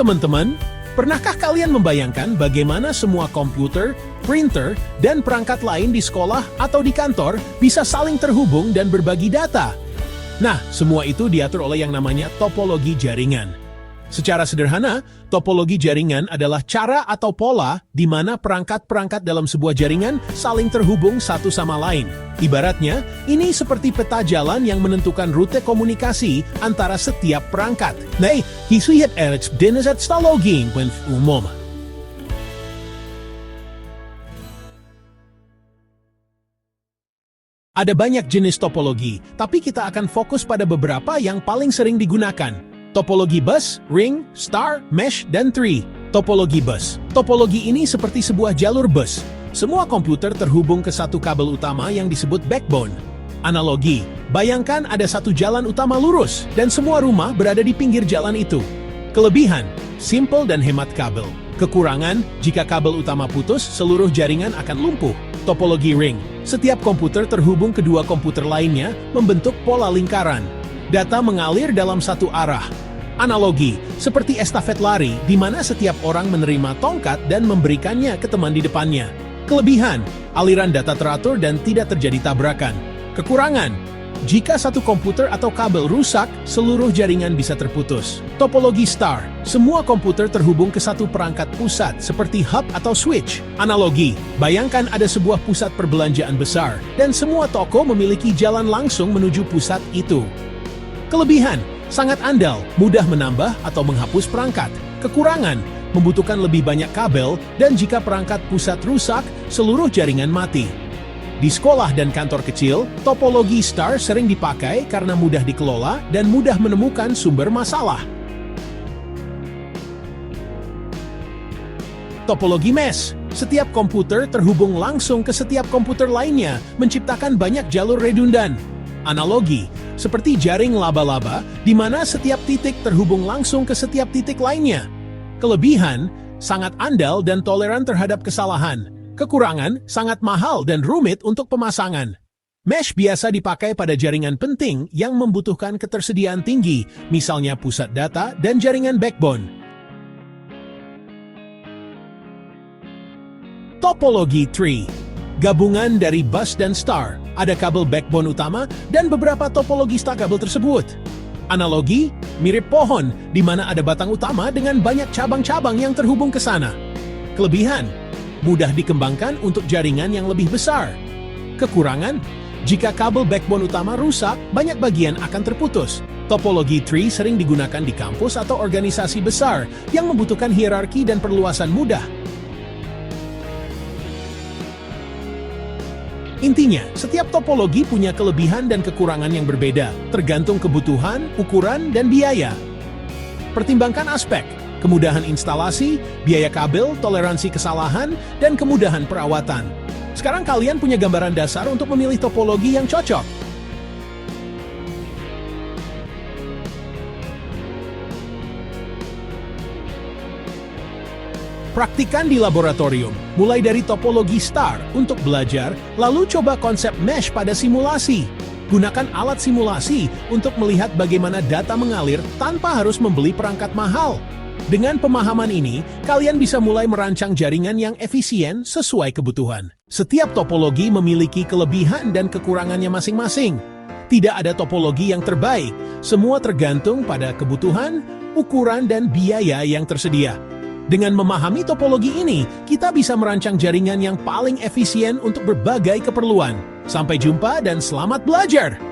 teman-teman, pernahkah kalian membayangkan bagaimana semua komputer, printer, dan perangkat lain di sekolah atau di kantor bisa saling terhubung dan berbagi data? Nah, semua itu diatur oleh yang namanya topologi jaringan. Secara sederhana, topologi jaringan adalah cara atau pola di mana perangkat-perangkat dalam sebuah jaringan saling terhubung satu sama lain. Ibaratnya, ini seperti peta jalan yang menentukan rute komunikasi antara setiap perangkat. Nej, hisuhet dennis at stalogin when umum. Ada banyak jenis topologi, tapi kita akan fokus pada beberapa yang paling sering digunakan. Topologi bus, ring, star, mesh, dan tree. Topologi bus. Topologi ini seperti sebuah jalur bus. Semua komputer terhubung ke satu kabel utama yang disebut backbone. Analogi. Bayangkan ada satu jalan utama lurus, dan semua rumah berada di pinggir jalan itu. Kelebihan. Simple dan hemat kabel. Kekurangan, jika kabel utama putus, seluruh jaringan akan lumpuh. Topologi ring. Setiap komputer terhubung ke dua komputer lainnya, membentuk pola lingkaran. Data mengalir dalam satu arah. Analogi, seperti estafet lari, di mana setiap orang menerima tongkat dan memberikannya ke teman di depannya. Kelebihan, aliran data teratur dan tidak terjadi tabrakan. Kekurangan, jika satu komputer atau kabel rusak, seluruh jaringan bisa terputus. Topologi star, semua komputer terhubung ke satu perangkat pusat, seperti hub atau switch. Analogi, bayangkan ada sebuah pusat perbelanjaan besar, dan semua toko memiliki jalan langsung menuju pusat itu. Kelebihan, sangat andal, mudah menambah atau menghapus perangkat. Kekurangan, membutuhkan lebih banyak kabel, dan jika perangkat pusat rusak, seluruh jaringan mati. Di sekolah dan kantor kecil, topologi star sering dipakai karena mudah dikelola dan mudah menemukan sumber masalah. Topologi mesh. Setiap komputer terhubung langsung ke setiap komputer lainnya, menciptakan banyak jalur redundan. Analogi, seperti jaring laba-laba, di mana setiap titik terhubung langsung ke setiap titik lainnya. Kelebihan, sangat andal dan toleran terhadap kesalahan. Kekurangan, sangat mahal dan rumit untuk pemasangan. Mesh biasa dipakai pada jaringan penting yang membutuhkan ketersediaan tinggi, misalnya pusat data dan jaringan backbone. Topologi tree. Gabungan dari bus dan star, ada kabel backbone utama, dan beberapa topologi star kabel tersebut. Analogi, mirip pohon, di mana ada batang utama dengan banyak cabang-cabang yang terhubung ke sana. Kelebihan, mudah dikembangkan untuk jaringan yang lebih besar. Kekurangan, jika kabel backbone utama rusak, banyak bagian akan terputus. Topologi tree sering digunakan di kampus atau organisasi besar yang membutuhkan hierarki dan perluasan mudah. Intinya, setiap topologi punya kelebihan dan kekurangan yang berbeda, tergantung kebutuhan, ukuran, dan biaya. Pertimbangkan aspek, kemudahan instalasi, biaya kabel, toleransi kesalahan, dan kemudahan perawatan. Sekarang kalian punya gambaran dasar untuk memilih topologi yang cocok. Praktikan di laboratorium, mulai dari topologi star untuk belajar, lalu coba konsep mesh pada simulasi. Gunakan alat simulasi untuk melihat bagaimana data mengalir tanpa harus membeli perangkat mahal. Dengan pemahaman ini, kalian bisa mulai merancang jaringan yang efisien sesuai kebutuhan. Setiap topologi memiliki kelebihan dan kekurangannya masing-masing. Tidak ada topologi yang terbaik, semua tergantung pada kebutuhan, ukuran, dan biaya yang tersedia. Dengan memahami topologi ini, kita bisa merancang jaringan yang paling efisien untuk berbagai keperluan. Sampai jumpa dan selamat belajar!